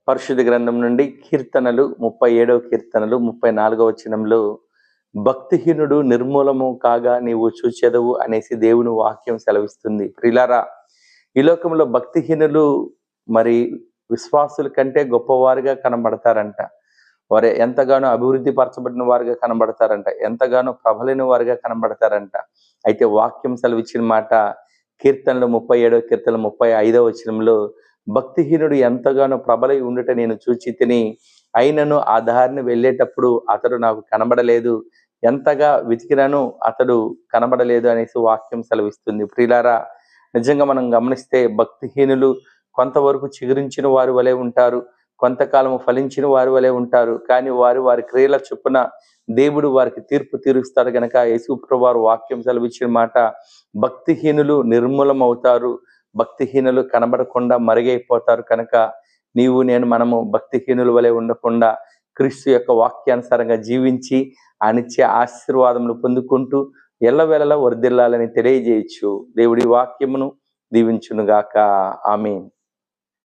పరిశుద్ధ గ్రంథం నుండి కీర్తనలు 37వ కీర్తనలు 34వ వచనంలో భక్తిహీనుడు నిర్మూలము కాగా నీవు చూచెదవు అనేసి దేవుని వాక్యం సెలవిస్తుంది. ప్రిలారా, ఈ లోకంలో భక్తిహీనులు మరి విశ్వాసుల కంటే గొప్పవారుగా కనబడతారంట. వారు ఎంతగానో అభివృద్ధి పరచబడిన వారుగా కనబడతారంట, ఎంతగానో ప్రబలిన వారుగా కనబడతారంట. అయితే వాక్యం సెలవిచ్చిన మాట కీర్తనలు 37వ కీర్తన 35వ వచనంలో భక్తిహీనుడు ఎంతగానో ప్రబలై ఉండుట నేను చూచి తిని, అయినను ఆ దారిని వెళ్ళేటప్పుడు అతడు నాకు కనబడలేదు, ఎంతగా వెతికినాను అతడు కనబడలేదు అనేసి వాక్యం సెలవిస్తుంది. ప్రియులారా, నిజంగా మనం గమనిస్తే భక్తిహీనులు కొంతవరకు చిగురించిన వారి వలె ఉంటారు, కొంతకాలము ఫలించిన వారి వలె ఉంటారు. కానీ వారి క్రియల చొప్పున దేవుడు వారికి తీర్పు తీరుస్తాడు గనక యేసుప్రభువు వారు వాక్యం సెలవిచ్చిన మాట, భక్తిహీనులు నిర్మూలమవుతారు, భక్తిహీనులు కనబడకుండా మరుగైపోతారు. కనుక మనము భక్తిహీనుల వలె ఉండకుండా క్రీస్తు యొక్క వాక్యానుసారంగా జీవించి ఆ నిత్య ఆశీర్వాదములు పొందుకుంటూ ఎల్లవేళలా వర్ధిల్లాలని తెలియజేయచ్చు. దేవుడి వాక్యమును దీవించునుగాక. ఆమేన్.